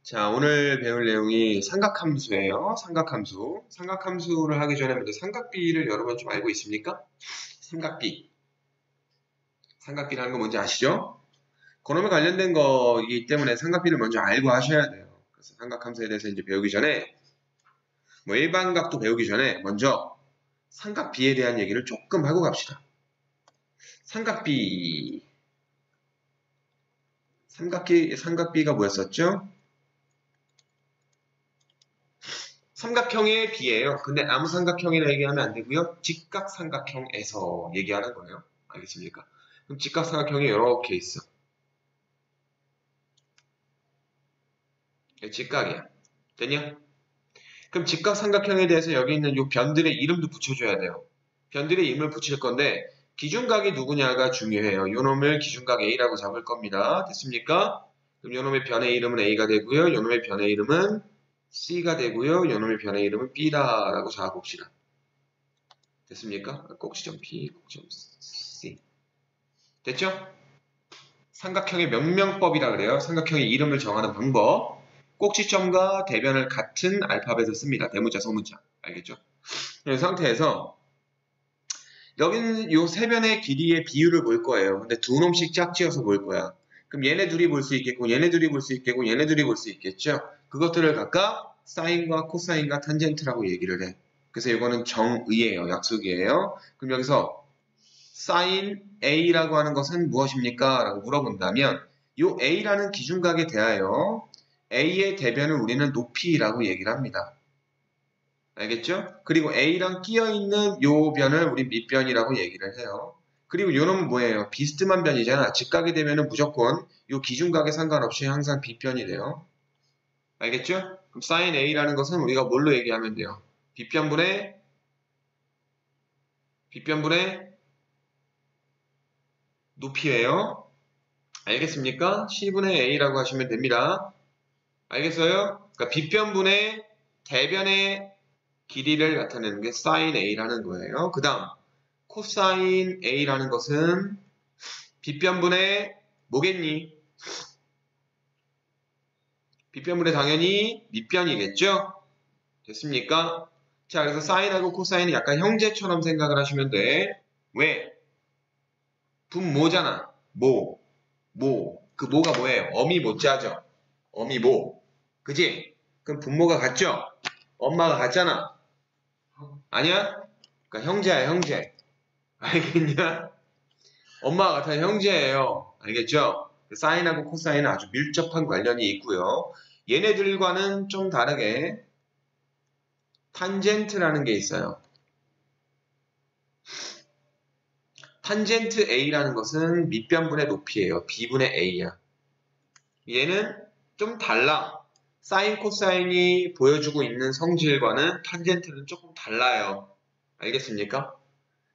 자, 오늘 배울 내용이 삼각함수예요. 삼각함수. 삼각함수를 하기 전에 먼저 삼각비를 여러분 좀 알고 있습니까? 삼각비. 삼각비라는 거 뭔지 아시죠? 그놈에 관련된 거이기 때문에 삼각비를 먼저 알고 하셔야 돼요. 그래서 삼각함수에 대해서 이제 배우기 전에, 일반각도 배우기 전에 먼저 삼각비에 대한 얘기를 조금 하고 갑시다. 삼각비. 삼각비가 뭐였었죠? 삼각형의 비예요. 근데 아무 삼각형이라 얘기하면 안 되고요. 직각삼각형에서 얘기하는 거예요. 알겠습니까? 그럼 직각삼각형이 이렇게 있어. 직각이야. 됐냐? 그럼 직각삼각형에 대해서 여기 있는 이 변들의 이름도 붙여줘야 돼요. 변들의 이름을 붙일 건데 기준각이 누구냐가 중요해요. 요 놈을 기준각 A라고 잡을 겁니다. 됐습니까? 그럼 요 놈의 변의 이름은 A가 되고요. 요 놈의 변의 이름은 C가 되고요. 요 놈의 변의 이름은 B다라고 잡아봅시다. 됐습니까? 꼭지점 P, 꼭지점 C. 됐죠? 삼각형의 명명법이라 그래요. 삼각형의 이름을 정하는 방법. 꼭지점과 대변을 같은 알파벳을 씁니다. 대문자, 소문자. 알겠죠? 이 상태에서 여기는 요 세 변의 길이의 비율을 볼 거예요. 근데 두 놈씩 짝지어서 볼 거야. 그럼 얘네 둘이 볼 수 있겠고, 얘네 둘이 볼 수 있겠고, 얘네 둘이 볼 수 있겠죠? 그것들을 각각 사인과 코사인과 탄젠트라고 얘기를 해. 그래서 이거는 정의예요. 약속이에요. 그럼 여기서 사인 A라고 하는 것은 무엇입니까? 라고 물어본다면 이 A라는 기준각에 대하여 A의 대변을 우리는 높이라고 얘기를 합니다. 알겠죠? 그리고 A랑 끼어있는 요 변을 우리 밑변이라고 얘기를 해요. 그리고 요 놈은 뭐예요? 비스듬한 변이잖아. 직각이 되면은 무조건 요 기준각에 상관없이 항상 빗변이 돼요. 알겠죠? 그럼 사인 A라는 것은 우리가 뭘로 얘기하면 돼요? 빗변분의 높이예요. 알겠습니까? C분의 A라고 하시면 됩니다. 알겠어요? 그러니까 빗변분의 대변의 길이를 나타내는 게 sin A라는 거예요. 그 다음 코사인 A라는 것은 빗변분의 뭐겠니? 빗변분의 당연히 밑변이겠죠? 됐습니까? 자, 그래서 사인하고 코사인이 약간 형제처럼 생각을 하시면 돼. 왜? 분모잖아. 모. 그 모가 뭐예요? 어미 모자죠. 어미 모. 그지? 그럼 분모가 같죠? 엄마가 같잖아. 아니야? 그러니까 형제야, 형제. 알겠냐? 엄마가 같아 형제예요. 알겠죠? 사인하고 코사인은 아주 밀접한 관련이 있고요. 얘네들과는 좀 다르게 탄젠트라는 게 있어요. 탄젠트 A라는 것은 밑변분의 높이예요. B분의 A야. 얘는 좀 달라. 사인, 코사인이 보여주고 있는 성질과는 탄젠트는 조금 달라요. 알겠습니까?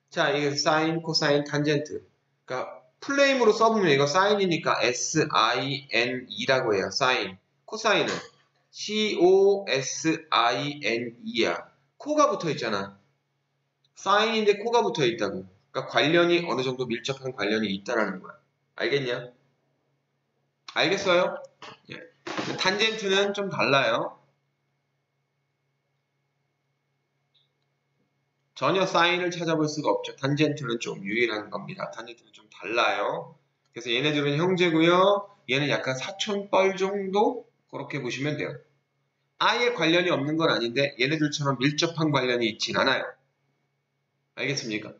자, 이게 사인, 코사인, 탄젠트. 그러니까 플레임으로 써보면 이거 사인이니까 SINE라고 해요. 사인. 코사인은 COSINE야. 코가 붙어 있잖아. 사인인데 코가 붙어 있다고. 그러니까 관련이 어느 정도 밀접한 관련이 있다라는 거야. 알겠냐? 알겠어요? 예. 탄젠트는 좀 달라요. 전혀 사인을 찾아볼 수가 없죠. 탄젠트는 좀 유일한 겁니다. 탄젠트는 좀 달라요. 그래서 얘네들은 형제고요. 얘는 약간 사촌뻘 정도? 그렇게 보시면 돼요. 아예 관련이 없는 건 아닌데 얘네들처럼 밀접한 관련이 있진 않아요. 알겠습니까?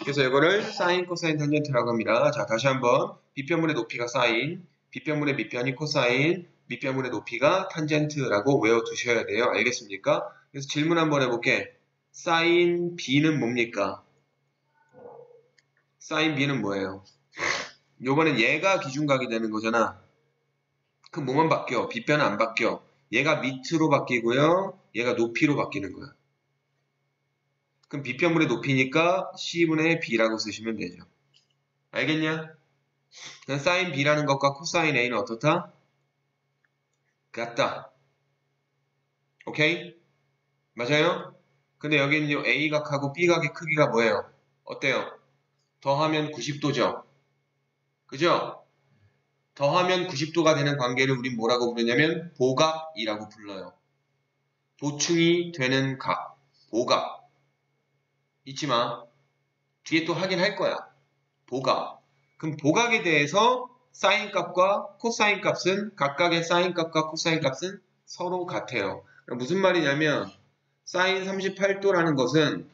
그래서 이거를 사인, 코사인, 탄젠트라고 합니다. 자, 다시 한번 빗변분의 높이가 사인, 빗변분의 밑변이 코사인, 밑변분의 높이가 탄젠트라고 외워두셔야 돼요. 알겠습니까? 그래서 질문 한번 해볼게. 사인 B는 뭡니까? 사인 B는 뭐예요? 요번엔 얘가 기준각이 되는 거잖아. 그럼 뭐만 바뀌어? 빗변은 안 바뀌어. 얘가 밑으로 바뀌고요. 얘가 높이로 바뀌는 거야. 그럼 빗변분의 높이니까 C분의 B라고 쓰시면 되죠. 알겠냐? 사인 B라는 것과 코사인 A는 어떻다? 같다. 오케이? 맞아요? 근데 여기는 요 A각하고 B각의 크기가 뭐예요? 어때요? 더하면 90도죠? 그죠? 더하면 90도가 되는 관계를 우린 뭐라고 부르냐면 보각이라고 불러요. 보충이 되는 각, 보각. 잊지 마. 뒤에 또 하긴 할 거야. 보각. 그럼 보각에 대해서 사인 값과 코사인 값은 각각의 사인 값과 코사인 값은 서로 같아요. 무슨 말이냐면 사인 38도라는 것은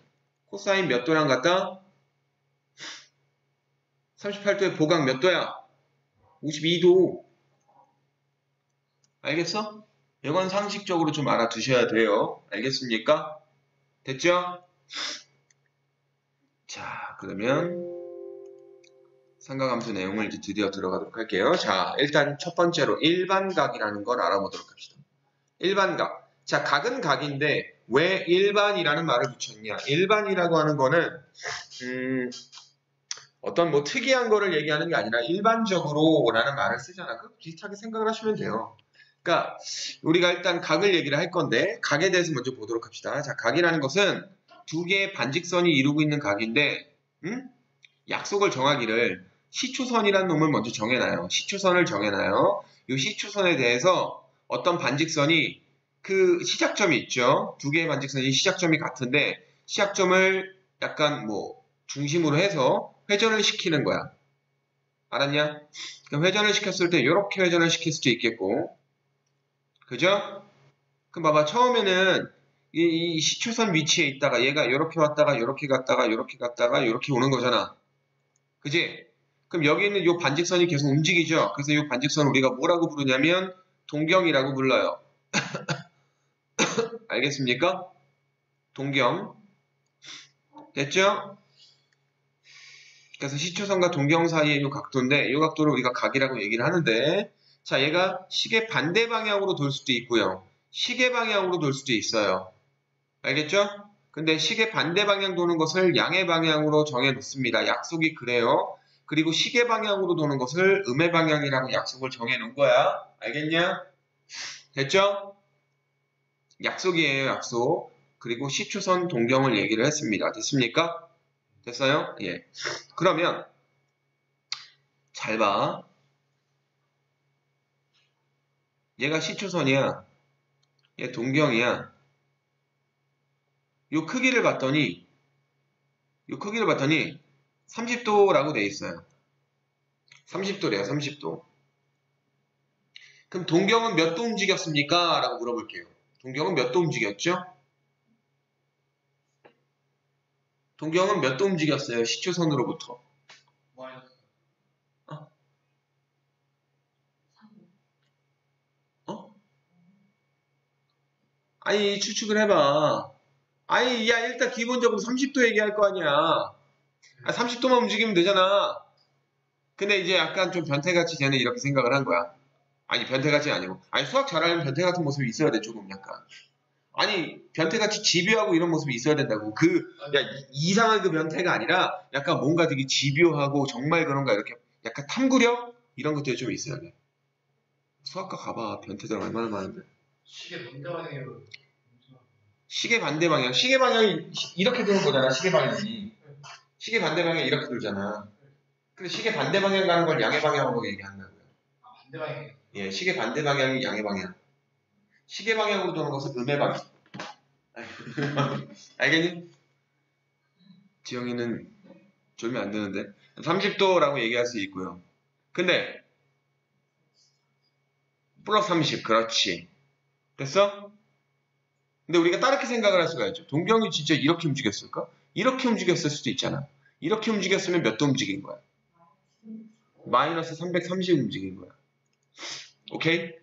코사인 몇 도랑 같다? 38도의 보각 몇 도야? 52도. 알겠어? 이건 상식적으로 좀 알아두셔야 돼요. 알겠습니까? 됐죠? 자, 그러면 삼각함수 내용을 이제 드디어 들어가도록 할게요. 자, 일단 첫 번째로 일반각이라는 걸 알아보도록 합시다. 일반각. 자, 각은 각인데 왜 일반이라는 말을 붙였냐? 일반이라고 하는 거는 어떤 뭐 특이한 거를 얘기하는 게 아니라 일반적으로 라는 말을 쓰잖아. 그 비슷하게 생각을 하시면 돼요. 그러니까 우리가 일단 각을 얘기를 할 건데 각에 대해서 먼저 보도록 합시다. 자, 각이라는 것은 두 개의 반직선이 이루고 있는 각인데 약속을 정하기를 시추선이라는 놈을 먼저 정해놔요. 시추선을 정해놔요. 이 시추선에 대해서 어떤 반직선이 그 시작점이 있죠. 두 개의 반직선이 시작점이 같은데 시작점을 약간 뭐 중심으로 해서 회전을 시키는 거야. 알았냐? 그럼 회전을 시켰을 때 이렇게 회전을 시킬 수도 있겠고, 그죠? 그럼 봐봐. 처음에는 이 시추선 위치에 있다가 얘가 이렇게 왔다가 이렇게 갔다가 이렇게 갔다가 이렇게 오는 거잖아. 그지? 그럼 여기 있는 이 반직선이 계속 움직이죠. 그래서 이 반직선을 우리가 뭐라고 부르냐면 동경이라고 불러요. 알겠습니까? 동경. 됐죠? 그래서 시추선과 동경 사이의 이 각도인데 이 각도를 우리가 각이라고 얘기를 하는데, 자, 얘가 시계 반대 방향으로 돌 수도 있고요. 시계 방향으로 돌 수도 있어요. 알겠죠? 근데 시계 반대 방향 도는 것을 양의 방향으로 정해 놓습니다. 약속이 그래요. 그리고 시계 방향으로 도는 것을 음의 방향이라고 약속을 정해 놓은 거야. 알겠냐? 됐죠? 약속이에요, 약속. 그리고 시추선 동경을 얘기를 했습니다. 됐습니까? 됐어요? 예. 그러면 잘 봐. 얘가 시추선이야. 얘 동경이야. 요 크기를 봤더니 30도라고 돼 있어요. 30도래요, 30도. 그럼 동경은 몇 도 움직였습니까? 라고 물어볼게요. 동경은 몇 도 움직였죠? 동경은 몇 도 움직였어요? 시추선으로부터. 어? 아니, 추측을 해봐. 아니, 야, 일단 기본적으로 30도 얘기할 거 아니야. 30도만 움직이면 되잖아. 근데 이제 약간 좀 변태같이 쟤는 이렇게 생각을 한 거야. 아니, 변태같이 아니고. 아니, 수학 잘하려면 변태 같은 모습이 있어야 돼, 조금 약간. 아니, 변태같이 집요하고 이런 모습이 있어야 된다고. 이상한 그 변태가 아니라 약간 뭔가 되게 집요하고 정말 그런가 이렇게 약간 탐구력? 이런 것들이 좀 있어야 돼. 수학과 가봐. 변태들 얼마나 많은데. 시계 반대 방향으로. 시계 반대 방향. 시계 방향이 이렇게 도는 거잖아, 시계 방향이. 시계 반대 방향이 이렇게 돌잖아. 근데 시계 반대 방향 가는 걸 양의 방향으로 얘기한다고요. 아, 반대 방향. 예, 시계 반대 방향이 양의 방향. 시계 방향으로 도는 것은 음의 방향. 알겠니? 지영이는 졸면 안 되는데. 30도라고 얘기할 수 있고요. 근데 플러스 30, 그렇지. 됐어? 근데 우리가 다르게 생각을 할 수가 있죠. 동경이 진짜 이렇게 움직였을까? 이렇게 움직였을 수도 있잖아. 이렇게 움직였으면 몇 도 움직인 거야? 마이너스 330 움직인 거야. 오케이?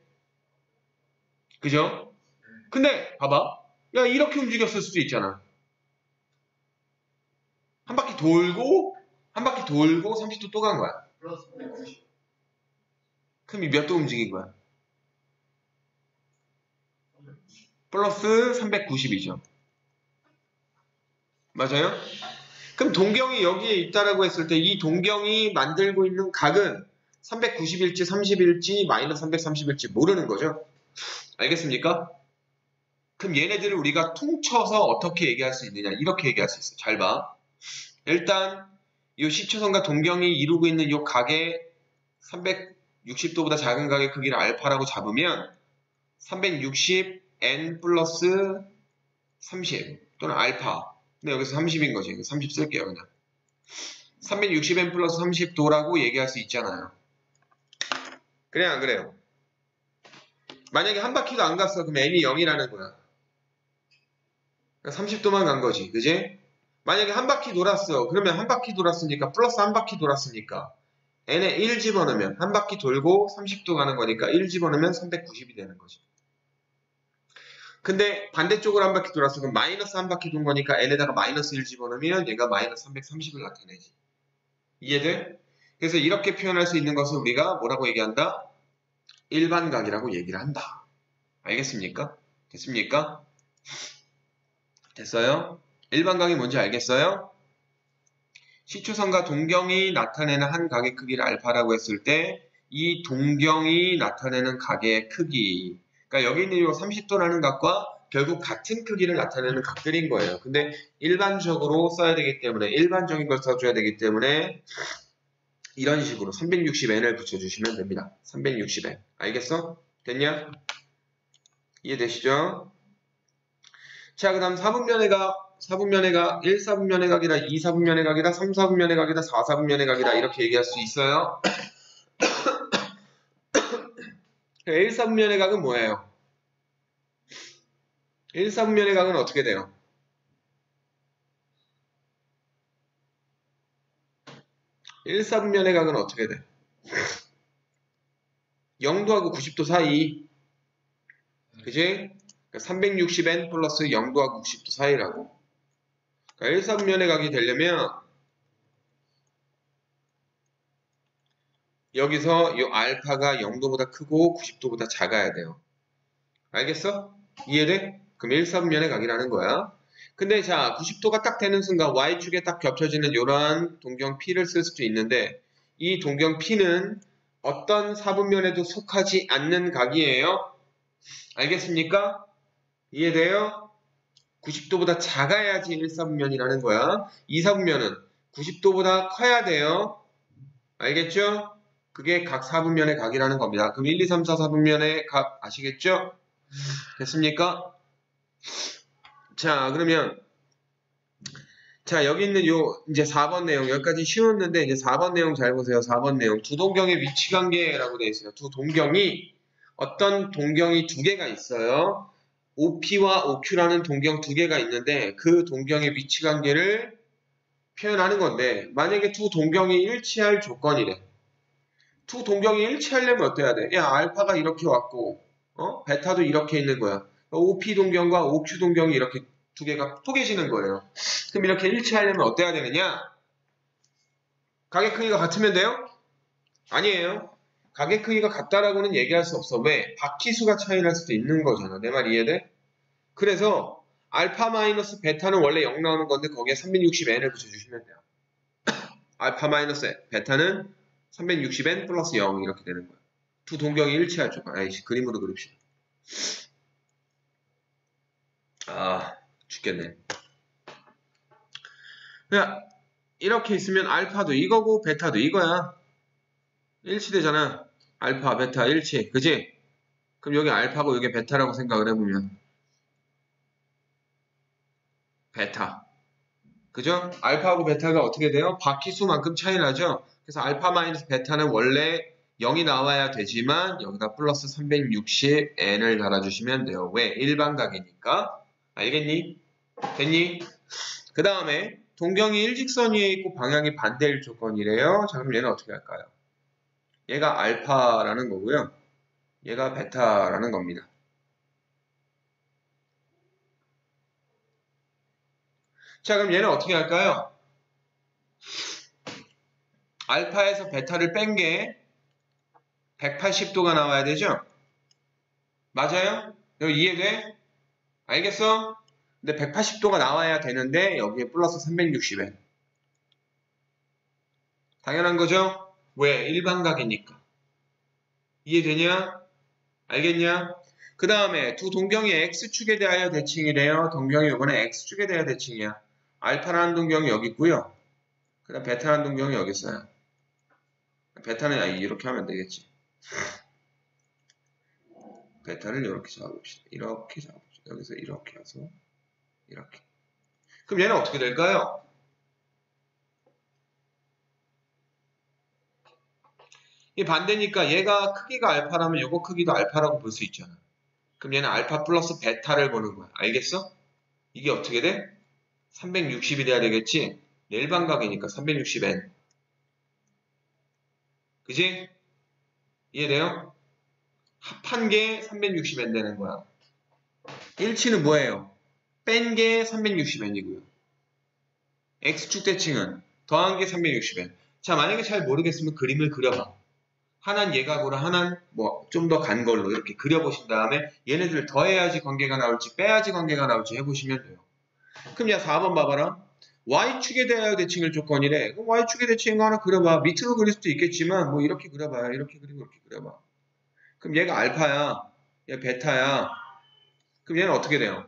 그죠? 근데 봐봐. 야, 이렇게 움직였을 수도 있잖아. 한 바퀴 돌고 30도 또 간 거야. 플러스 190. 그럼 이 몇 도 움직인 거야? 플러스 390이죠. 맞아요? 그럼 동경이 여기에 있다라고 했을 때 이 동경이 만들고 있는 각은 390일지 30일지 마이너스 330일지 모르는 거죠. 알겠습니까? 그럼 얘네들을 우리가 퉁쳐서 어떻게 얘기할 수 있느냐, 이렇게 얘기할 수 있어요. 잘 봐. 일단 이 시추선과 동경이 이루고 있는 이 각의 60도보다 작은 각의 크기를 알파라고 잡으면 360n 플러스 30 또는 알파. 근데 여기서 30인 거지. 30 쓸게요, 그냥. 360n 플러스 30도라고 얘기할 수 있잖아요. 그래, 안 그래요? 만약에 한 바퀴도 안 갔어. 그럼 n이 0이라는 거야. 그러니까 30도만 간 거지. 그지? 만약에 한 바퀴 돌았어. 그러면 한 바퀴 돌았으니까 플러스 한 바퀴 돌았으니까 n에 1 집어넣으면 한 바퀴 돌고 30도 가는 거니까 1 집어넣으면 390이 되는 거지. 근데 반대쪽으로 한 바퀴 돌았어. 그럼 마이너스 한 바퀴 돈 거니까 n에다가 마이너스 1 집어넣으면 얘가 마이너스 330을 나타내지. 이해돼? 그래서 이렇게 표현할 수 있는 것을 우리가 뭐라고 얘기한다? 일반각이라고 얘기를 한다. 알겠습니까? 됐습니까? 됐어요? 일반각이 뭔지 알겠어요? 시초선과 동경이 나타내는 한 각의 크기를 알파라고 했을 때 이 동경이 나타내는 각의 크기, 그러니까 여기 있는 이 30도라는 각과 결국 같은 크기를 나타내는 각들인 거예요. 근데 일반적으로 써야 되기 때문에, 일반적인 걸 써줘야 되기 때문에 이런 식으로 360n을 붙여주시면 됩니다. 360n. 알겠어? 됐냐? 이해되시죠? 자, 그 다음 4분면의 각, 1, 4분면의 각이다, 2, 4분면의 각이다, 3, 4분면의 각이다, 4, 4분면의 각이다 이렇게 얘기할 수 있어요. 1, 4분면의 각은 뭐예요? 1, 4분면의 각은 어떻게 돼요? 1, 4분면의 각은 어떻게 돼? 0도하고 90도 사이. 그지? 360n 플러스 0도하고 90도 사이라고. 그러니까 1, 4분면의 각이 되려면 여기서 이 알파가 0도보다 크고 90도보다 작아야 돼요. 알겠어? 이해돼? 그럼 1, 4분면의 각이라는 거야. 근데 자, 90도가 딱 되는 순간 Y축에 딱 겹쳐지는 이러한 동경 P를 쓸 수도 있는데 이 동경 P는 어떤 4분면에도 속하지 않는 각이에요. 알겠습니까? 이해돼요? 90도보다 작아야지 1, 4분면이라는 거야. 2, 4분면은 90도보다 커야 돼요. 알겠죠? 그게 각 4분면의 각이라는 겁니다. 그럼 1, 2, 3, 4, 4분면의 각 아시겠죠? 됐습니까? 자, 그러면 자, 여기 있는 요 이제 4번 내용 여기까지 쉬웠는데 이제 4번 내용 잘 보세요. 4번 내용 두 동경의 위치 관계라고 되어 있어요. 두 동경이 어떤 동경이 두 개가 있어요. OP와 OQ라는 동경 두 개가 있는데 그 동경의 위치 관계를 표현하는 건데 만약에 두 동경이 일치할 조건이래. 두 동경이 일치하려면 어때야 돼? 야, 알파가 이렇게 왔고 베타도 이렇게 있는 거야. OP 동경과 OQ 동경이 이렇게 두 개가 포개지는 거예요. 그럼 이렇게 일치하려면 어때야 되느냐? 각의 크기가 같으면 돼요? 아니에요. 각의 크기가 같다라고는 얘기할 수 없어. 왜? 바퀴수가 차이 날 수도 있는 거잖아. 내 말 이해돼? 그래서 알파 마이너스 베타는 원래 0 나오는 건데 거기에 360n을 붙여주시면 돼요. 알파 마이너스 베타는 360n 플러스 0 이렇게 되는 거야. 두 동경이 일치할 조건. 아이씨, 그림으로 그립시다. 아, 죽겠네. 그냥 이렇게 있으면 알파도 이거고 베타도 이거야. 일치되잖아. 알파, 베타 일치. 그지? 그럼 여기 알파고 여기 베타라고 생각을 해보면 베타. 그죠? 알파하고 베타가 어떻게 돼요? 바퀴수만큼 차이 나죠? 그래서 알파 마이너스 베타는 원래 0이 나와야 되지만 여기다 플러스 360n을 달아주시면 돼요. 왜? 일반각이니까. 알겠니? 됐니? 그 다음에 동경이 일직선 위에 있고 방향이 반대일 조건이래요. 자, 그럼 얘는 어떻게 할까요? 얘가 알파라는 거고요. 얘가 베타라는 겁니다. 자, 그럼 얘는 어떻게 할까요? 알파에서 베타를 뺀 게 180도가 나와야 되죠? 맞아요? 이거 이해돼? 알겠어? 근데 180도가 나와야 되는데 여기에 플러스 360엔. 당연한 거죠? 왜? 일반각이니까. 이해되냐? 알겠냐? 그 다음에 두 동경이 X축에 대하여 대칭이래요. 동경이 이번에 X축에 대하여 대칭이야. 알파라는 동경이 여기 있고요. 그 다음 베타라는 동경이 여기 있어요. 베타는 이렇게 하면 되겠지. 베타를 이렇게 잡아봅시다. 이렇게 잡아봅시다. 여기서 이렇게 해서 이렇게. 그럼 얘는 어떻게 될까요? 이 반대니까 얘가 크기가 알파라면 요거 크기도 알파라고 볼 수 있잖아. 그럼 얘는 알파 플러스 베타를 보는 거야. 알겠어? 이게 어떻게 돼? 360이 돼야 되겠지? 일반각이니까 360n. 그지? 이해돼요? 합한 게 360n 되는 거야. 일치는 뭐예요? 뺀 게 360n이고요. x축 대칭은 더한 게 360n. 자, 만약에 잘 모르겠으면 그림을 그려봐. 하나는 예각으로, 하나는 뭐 좀 더 간 걸로 이렇게 그려보신 다음에 얘네들 더해야지 관계가 나올지 빼야지 관계가 나올지 해보시면 돼요. 그럼 야 4번 봐봐라. y축에 대하여 대칭을 조건이래. 그럼 y축에 대칭인 거 하나 그려봐. 밑으로 그릴 수도 있겠지만 뭐 이렇게 그려봐요. 이렇게 그리고 이렇게 그려봐. 그럼 얘가 알파야. 얘 베타야. 그럼 얘는 어떻게 돼요?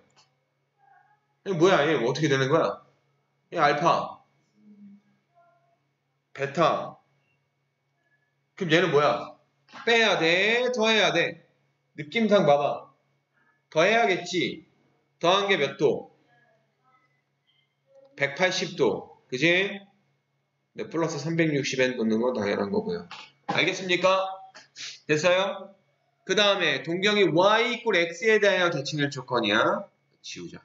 얘 뭐야? 얘 어떻게 되는 거야? 얘 알파. 베타. 그럼 얘는 뭐야? 빼야 돼? 더해야 돼? 느낌상 봐봐. 더해야겠지? 더한 게 몇 도? 180도. 그지? 네, 플러스 360n 넣는 건 당연한 거고요. 알겠습니까? 됐어요? 그 다음에 동경이 y 이꼴 x에 대하여 대칭할 조건이야. 지우자.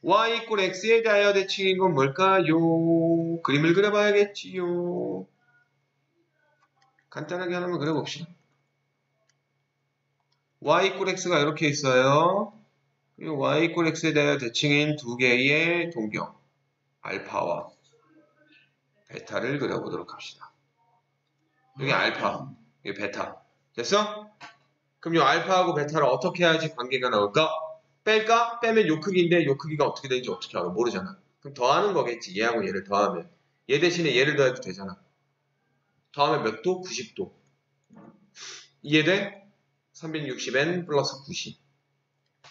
y 이꼴 x에 대하여 대칭인 건 뭘까요? 그림을 그려봐야겠지요. 간단하게 하나만 그려봅시다. y 이꼴 x가 이렇게 있어요. 그리고 y 이꼴 x에 대하여 대칭인 두 개의 동경 알파와 베타를 그려보도록 합시다. 여기 알파, 여기 베타. 됐어? 그럼 이 알파하고 베타를 어떻게 해야지 관계가 나올까? 뺄까? 빼면 요 크기인데 요 크기가 어떻게 되는지 어떻게 알아? 모르잖아. 그럼 더하는 거겠지. 얘하고 얘를 더하면. 얘 대신에 얘를 더해도 되잖아. 더하면 몇 도? 90도. 이해돼? 360n 플러스 90.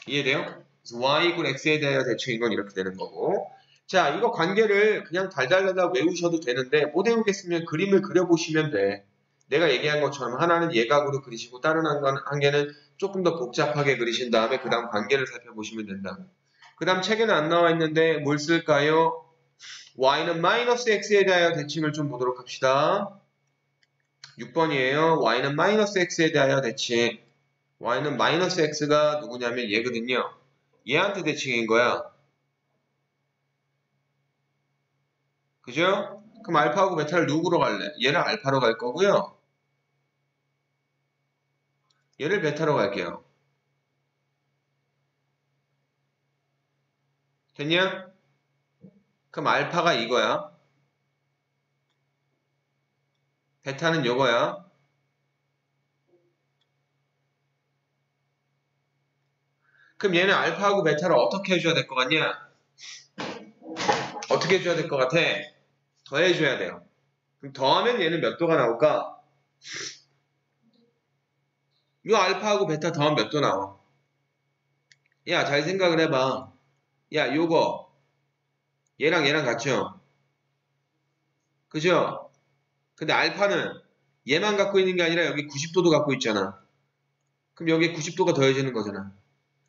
이해돼요? 그래서 y 이꼴 x에 대하여 대칭인 건 이렇게 되는 거고. 자, 이거 관계를 그냥 달달달달 외우셔도 되는데 못 외우겠으면 그림을 그려보시면 돼. 내가 얘기한 것처럼 하나는 예각으로 그리시고 다른 한 개는 조금 더 복잡하게 그리신 다음에 그 다음 관계를 살펴보시면 된다고. 그 다음 책에는 안 나와 있는데 뭘 쓸까요? y는 마이너스 x에 대하여 대칭을 좀 보도록 합시다. 6번이에요. y는 마이너스 x에 대하여 대칭. y는 마이너스 x가 누구냐면 얘거든요. 얘한테 대칭인 거야. 그죠? 그럼 알파하고 베타를 누구로 갈래? 얘를 알파로 갈 거고요. 얘를 베타로 갈게요. 됐냐? 그럼 알파가 이거야. 베타는 요거야. 그럼 얘는 알파하고 베타를 어떻게 해줘야 될 것 같냐? 어떻게 해줘야 될 것 같아? 더해줘야 돼요. 그럼 더하면 얘는 몇 도가 나올까? 요 알파하고 베타 더하면 몇 도 나와? 야, 잘 생각을 해봐. 야, 요거 얘랑 얘랑 같죠? 그죠? 근데 알파는 얘만 갖고 있는 게 아니라 여기 90도도 갖고 있잖아. 그럼 여기에 90도가 더해지는 거잖아.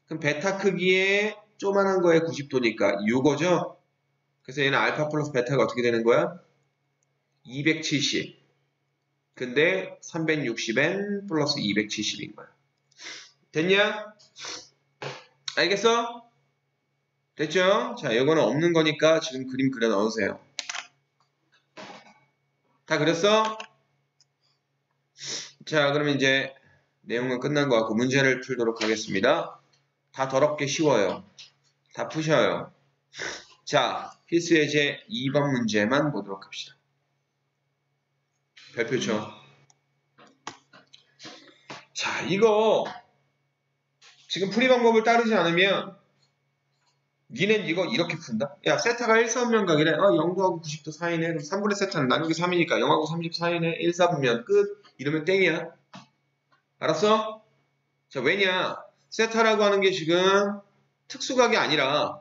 그럼 베타 크기에 조만한 거에 90도니까 요거죠? 그래서 얘는 알파 플러스 베타가 어떻게 되는 거야? 270. 근데 360n 플러스 270인 거야. 됐냐? 알겠어? 됐죠? 자, 요거는 없는 거니까 지금 그림 그려 넣으세요. 다 그렸어? 자, 그러면 이제 내용은 끝난 것 같고 문제를 풀도록 하겠습니다. 다 더럽게 쉬워요. 다 푸셔요. 자, 필수 예제 2번 문제만 보도록 합시다. 별표죠. 자, 이거 지금 풀이 방법을 따르지 않으면 니넨 이거 이렇게 푼다? 야, 세타가 1,4분면각이래. 0도하고 90도 사이네. 그럼 3분의 세타는 나누기 3이니까 0하고 34이네. 1,4분면 끝. 이러면 땡이야. 알았어? 자, 왜냐? 세타라고 하는 게 지금 특수각이 아니라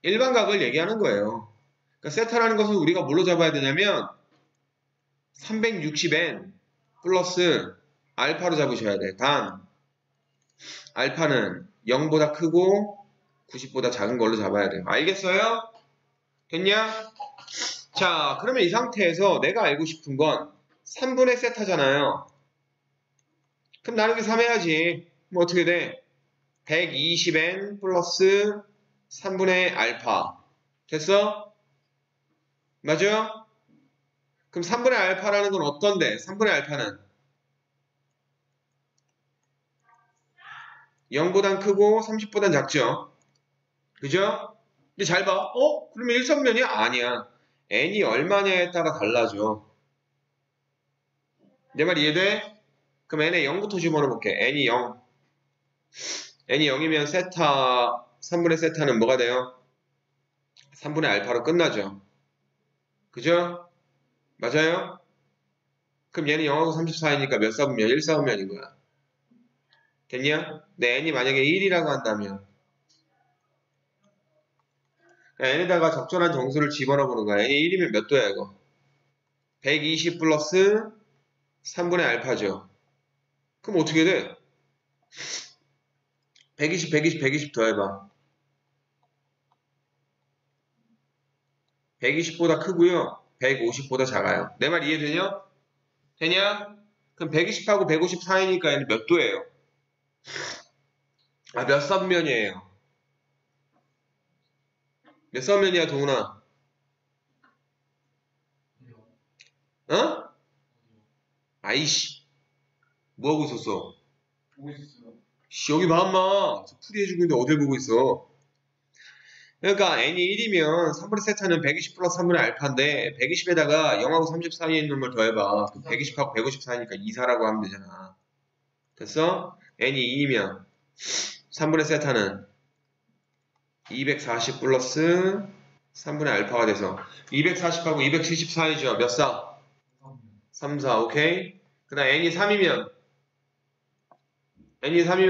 일반각을 얘기하는 거예요. 그러니까 세타라는 것을 우리가 뭘로 잡아야 되냐면 360n 플러스 알파로 잡으셔야 돼. 단 알파는 0보다 크고 90보다 작은 걸로 잡아야 돼요. 알겠어요? 됐냐? 자, 그러면 이 상태에서 내가 알고 싶은 건 3분의 세타잖아요. 그럼 나누기 3 해야지. 뭐 어떻게 돼? 120n 플러스 3분의 알파. 됐어? 맞아? 그럼 3분의 알파라는 건 어떤데? 3분의 알파는 0보단 크고 30보단 작죠? 그죠? 근데 잘 봐. 그러면 1선면이야? 아니야. n이 얼마냐에 따라 달라져. 내 말 이해돼? 그럼 n에 0부터 집어넣어볼게. n이 0. n이 0이면 세타, 3분의 세타는 뭐가 돼요? 3분의 알파로 끝나죠. 그죠? 맞아요? 그럼 얘는 0하고 34이니까 몇 사분면? 1사분면인 거야. 됐냐? 근데 n이 만약에 1이라고 한다면 n에다가 적절한 정수를 집어넣어보는 거야. n이 1이면 몇 도야 이거? 120 플러스 3분의 알파죠. 그럼 어떻게 돼? 120, 120, 120 더해봐. 120보다 크고요. 150보다 작아요. 내 말 이해되냐? 되냐? 그럼 120하고 150 사이니까 얘는 몇 도예요? 몇 사분면이에요? 몇 사분면이야, 동훈아? 어? 아이씨. 뭐하고 있었어? 보고 있었어요. 씨, 여기 봐, 엄마. 풀이해주고 있는데 어딜 보고 있어? 그러니까 n이 1이면 3분의 세타는 120 플러스 3분의 알파인데 120에다가 0하고 30 사이에 있는 걸 더해봐. 그럼 120하고 150 사이니까 2사라고 하면 되잖아. 됐어? n이 2이면 3분의 세타는 240 플러스 3분의 알파가 돼서 240하고 270 사이죠. 몇 사? 3, 4. 오케이? 그 다음 n이 3이면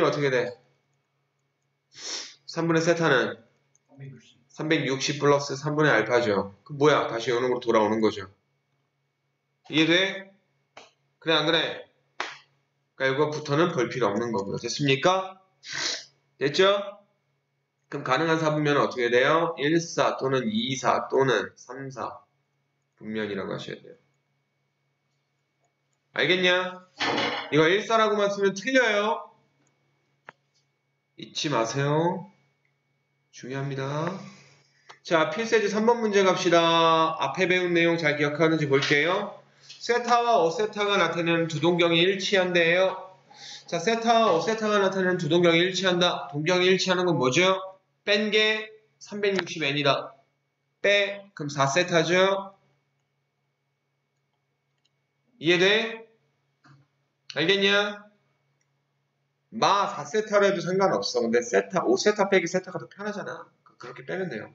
어떻게 돼? 3분의 세타는 360. 360 플러스 3분의 알파죠. 그 뭐야? 다시 요놈으로 돌아오는 거죠. 이해돼? 그래 안 그래? 그러니까 이거부터는 볼 필요 없는 거고요. 됐습니까? 됐죠? 그럼 가능한 사분면은 어떻게 돼요? 1사 또는 2사 또는 3사 분면이라고 하셔야 돼요. 알겠냐? 이거 1사라고만 쓰면 틀려요. 잊지 마세요. 중요합니다. 자, 필세지 3번 문제 갑시다. 앞에 배운 내용 잘 기억하는지 볼게요. 세타와 어세타가 나타내는 두 동경이 일치한대요. 자, 세타와 어세타가 나타내는 두 동경이 일치한다. 동경이 일치하는 건 뭐죠? 뺀 게 360n이다. 빼, 그럼 4세타죠? 이해돼? 알겠냐? 4세타로 해도 상관없어. 근데 세타, 5세타 빼기 세타가 더 편하잖아. 그렇게 빼면 돼요.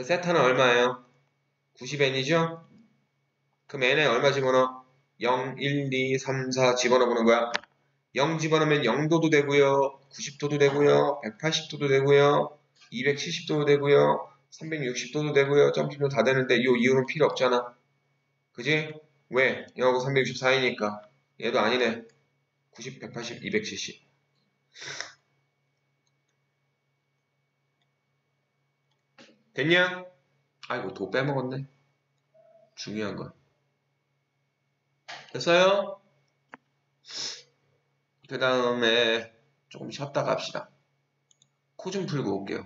세타는 얼마예요? 90n이죠? 그럼 n에 얼마 집어넣어? 0, 1, 2, 3, 4 집어넣어보는 거야. 0 집어넣으면 0도도 되고요. 90도도 되고요. 180도도 되고요. 270도도 되고요. 360도도 되고요. 점수도 다 되는데 이 이유는 필요 없잖아. 그지? 왜? 0하고 360 사이니까. 얘도 아니네. 90, 180, 270. 됐냐? 아이고 도 빼먹었네. 중요한 건. 됐어요? 그 다음에 조금 쉬었다 갑시다. 코 좀 풀고 올게요.